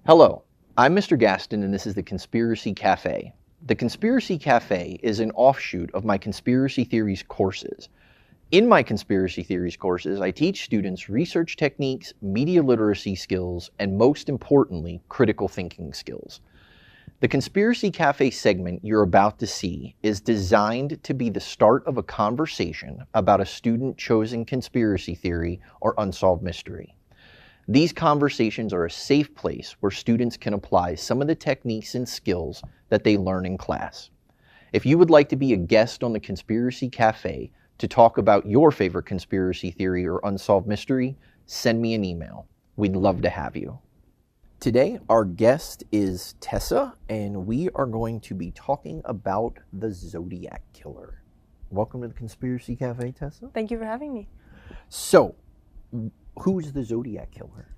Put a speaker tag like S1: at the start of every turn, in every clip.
S1: Hello, I'm Mr. Gaston, and this is the Conspiracy Cafe. The Conspiracy Cafe is an offshoot of my conspiracy theories courses. In my conspiracy theories courses, I teach students research techniques, media literacy skills, and most importantly, critical thinking skills. The Conspiracy Cafe segment you're about to see is designed to be the start of a conversation about a student-chosen conspiracy theory or unsolved mystery. These conversations are a safe place where students can apply some of the techniques and skills that they learn in class. If you would like to be a guest on the Conspiracy Cafe to talk about your favorite conspiracy theory or unsolved mystery, send me an email. We'd love to have you. Today, our guest is Tessa, and we are going to be talking about the Zodiac Killer. Welcome to the Conspiracy Cafe, Tessa.
S2: Thank you for having me.
S1: So, who's the Zodiac Killer?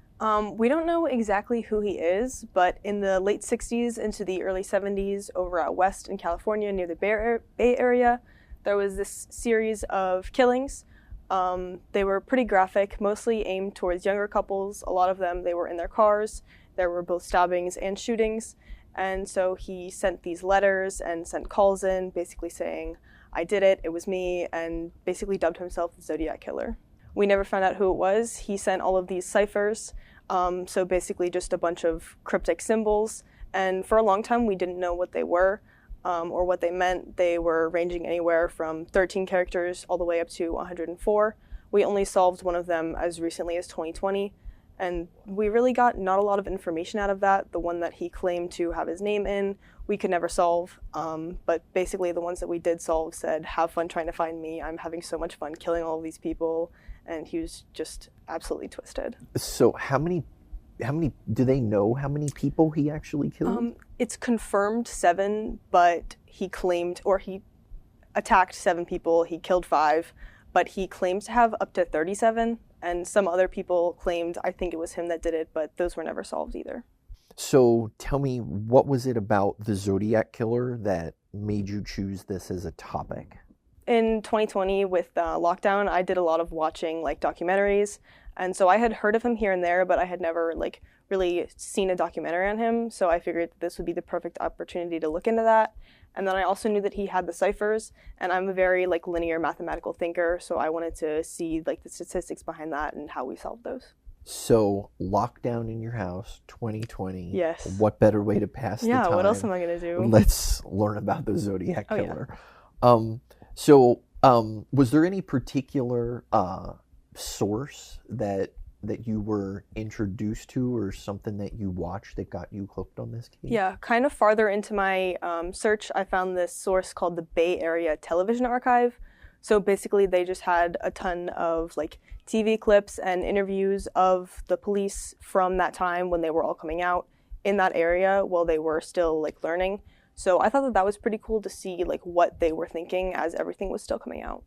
S2: We don't know exactly who he is, but in the late 60s into the early 70s over out west in California near the Bay Area, there was this series of killings. They were pretty graphic, mostly aimed towards younger couples. A lot of them, they were in their cars. There were both stabbings and shootings. And so he sent these letters and sent calls in, basically saying, "I did it, it was me," and basically dubbed himself the Zodiac Killer. We never found out who it was. He sent all of these ciphers, so basically just a bunch of cryptic symbols. And for a long time, we didn't know what they were or what they meant. They were ranging anywhere from 13 characters all the way up to 104. We only solved one of them as recently as 2020. And we really got not a lot of information out of that. The one that he claimed to have his name in, we could never solve. But basically the ones that we did solve said, "Have fun trying to find me. I'm having so much fun killing all of these people." And he was just absolutely twisted.
S1: So how many do they know how many people he actually killed?
S2: It's confirmed 7, but he claimed, or he attacked 7 people, he killed 5, but he claims to have up to 37, and some other people claimed, I think it was him that did it, but those were never solved either.
S1: So tell me, what was it about the Zodiac Killer that made you choose this as a topic?
S2: In 2020 with lockdown, I did a lot of watching documentaries, and so I had heard of him here and there, but I had never really seen a documentary on him, so I figured that this would be the perfect opportunity to look into that. And then I also knew that he had the ciphers, and I'm a very linear mathematical thinker, so I wanted to see the statistics behind that and how we solved those.
S1: So, lockdown in your house, 2020.
S2: Yes.
S1: What better way to pass the time?
S2: Yeah, what else am I going to do?
S1: Let's learn about the Zodiac Killer.
S2: Yeah.
S1: Was there any particular source that you were introduced to, or something that you watched that got you hooked on this case?
S2: Yeah, kind of farther into my search, I found this source called the Bay Area Television Archive. So basically, they just had a ton of TV clips and interviews of the police from that time when they were all coming out in that area while they were still learning. So I thought that was pretty cool to see what they were thinking as everything was still coming out.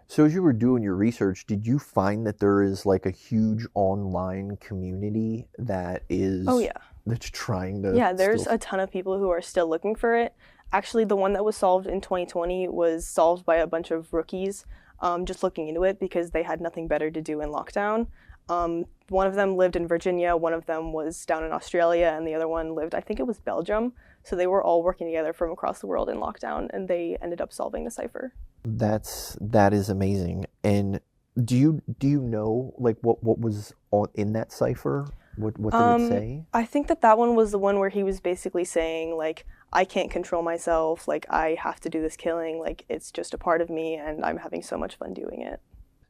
S1: So as you were doing your research, did you find that there is a huge online community that is that's trying to...
S2: Yeah, there's a ton of people who are still looking for it. Actually, the one that was solved in 2020 was solved by a bunch of rookies just looking into it because they had nothing better to do in lockdown. One of them lived in Virginia, one of them was down in Australia, and the other one lived, I think it was Belgium. So they were all working together from across the world in lockdown, and they ended up solving the cipher.
S1: That is amazing. And do you know what was in that cipher? What did it say?
S2: I think that one was the one where he was basically saying I can't control myself, I have to do this killing, it's just a part of me, and I'm having so much fun doing it.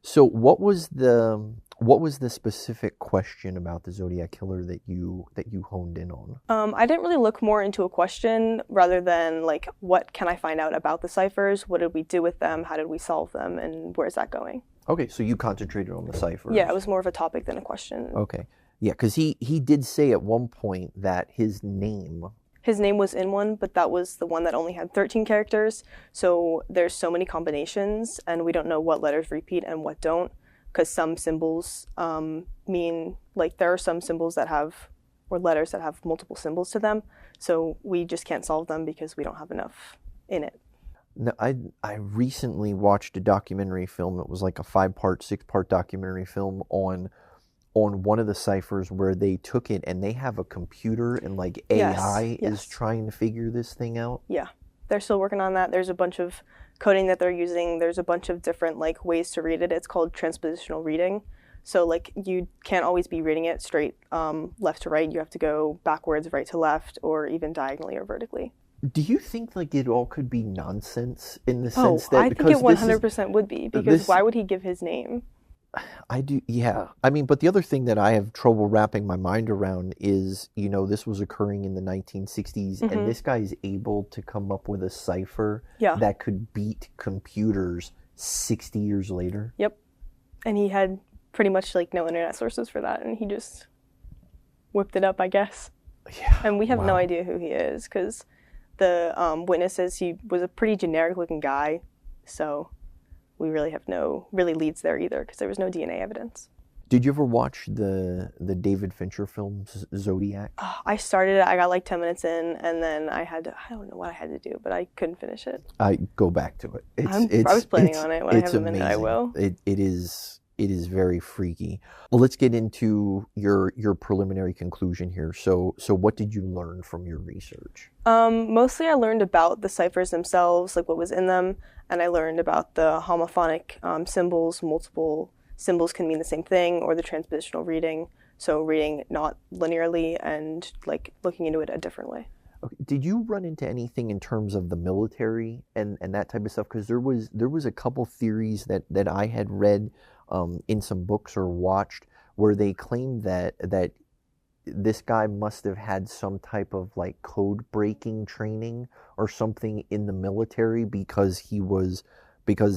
S1: So what was the specific question about the Zodiac Killer that you honed in on?
S2: I didn't really look more into a question rather than what can I find out about the ciphers? What did we do with them? How did we solve them? And where's that going?
S1: Okay, so you concentrated on the ciphers.
S2: Yeah, it was more of a topic than a question.
S1: Okay. Yeah, because he did say at one point that his name
S2: was in one, but that was the one that only had 13 characters. So there's so many combinations, and we don't know what letters repeat and what don't, because some symbols mean, there are some symbols that have, or letters that have multiple symbols to them. So we just can't solve them because we don't have enough in it.
S1: No, I recently watched a documentary film. It was a 5-part, 6-part documentary film on on one of the ciphers where they took it and they have a computer and like AI is trying to figure this thing out?
S2: Yeah, they're still working on that. There's a bunch of coding that they're using. There's a bunch of different like ways to read it. It's called transpositional reading. So like you can't always be reading it straight left to right. You have to go backwards, right to left, or even diagonally or vertically.
S1: Do you think like it all could be nonsense in the sense that
S2: I think it 100% would be, because why would he give his name?
S1: I do, yeah. I mean, but the other thing that I have trouble wrapping my mind around is, you know, this was occurring in the 1960s, and this guy is able to come up with a cipher that could beat computers 60 years later.
S2: Yep. And he had pretty much like no internet sources for that, and he just whipped it up, I guess.
S1: Yeah.
S2: And we have no idea who he is, because the witnesses, he was a pretty generic looking guy, so we really have no leads there either, because there was no DNA evidence.
S1: Did you ever watch the David Fincher film Zodiac?
S2: I started it. I got like 10 minutes in, and then I don't know what I had to do, but I couldn't finish it.
S1: I go back to it.
S2: I was planning on it. When I have a minute, I will.
S1: It is very freaky. Well, let's get into your preliminary conclusion here. So what did you learn from your research?
S2: Mostly I learned about the ciphers themselves, like what was in them, and I learned about the homophonic symbols. Multiple symbols can mean the same thing, or the transpositional reading, so reading not linearly and like looking into it a different way.
S1: Okay. Did you run into anything in terms of the military and that type of stuff? Because there was a couple theories that I had read in some books or watched where they claimed that this guy must have had some type of like code breaking training or something in the military because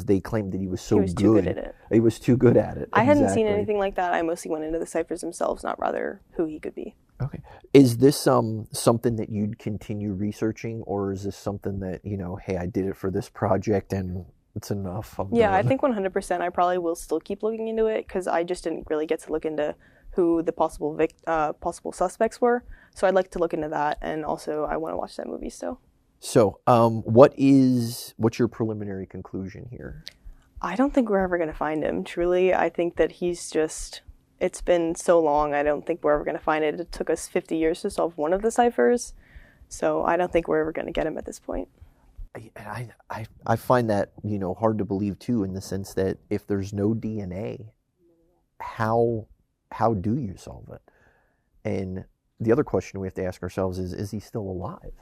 S1: they claimed that he was so good.
S2: Too good at it.
S1: He was too good at it.
S2: I hadn't seen anything like that. I mostly went into the ciphers themselves, not rather who he could be.
S1: Okay. Is this something that you'd continue researching, or is this something that, you know, hey, I did it for this project and it's enough?
S2: I think 100% I probably will still keep looking into it, because I just didn't really get to look into who the possible suspects were. So I'd like to look into that, and also I want to watch that movie still.
S1: So what's your preliminary conclusion here?
S2: I don't think we're ever going to find him, truly. I think that it's been so long, I don't think we're ever going to find it. It took us 50 years to solve one of the ciphers, so I don't think we're ever going to get him at this point.
S1: I find that, you know, hard to believe too, in the sense that if there's no DNA, how do you solve it? And the other question we have to ask ourselves is he still alive?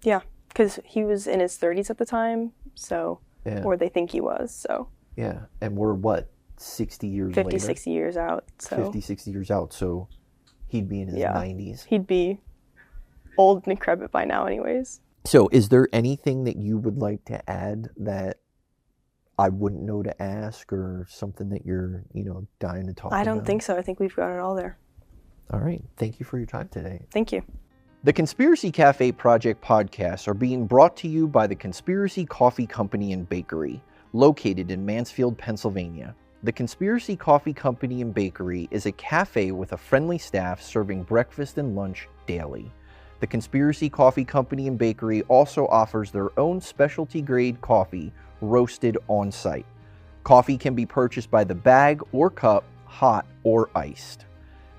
S1: Yeah,
S2: because he was in his 30s at the time, so or they think he was, so.
S1: Yeah, and we're what, 60 years later?
S2: 60 years out. So.
S1: 50, 60 years out, so he'd be in his 90s.
S2: He'd be old and decrepit by now anyways.
S1: So is there anything that you would like to add that I wouldn't know to ask, or something that you're, you know, dying to talk about?
S2: I don't think so. I think we've got it all there.
S1: All right. Thank you for your time today.
S2: Thank you.
S1: The Conspiracy Cafe Project podcasts are being brought to you by the Conspiracy Coffee Company and Bakery, located in Mansfield, Pennsylvania. The Conspiracy Coffee Company and Bakery is a cafe with a friendly staff serving breakfast and lunch daily. The Conspiracy Coffee Company and Bakery also offers their own specialty grade coffee roasted on site. Coffee can be purchased by the bag or cup, hot or iced.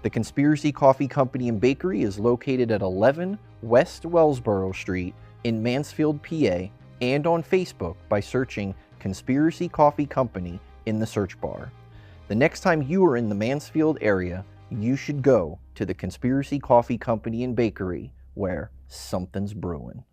S1: The Conspiracy Coffee Company and Bakery is located at 11 West Wellsboro Street in Mansfield, PA, and on Facebook by searching Conspiracy Coffee Company in the search bar. The next time you are in the Mansfield area, you should go to the Conspiracy Coffee Company and Bakery, where something's brewing.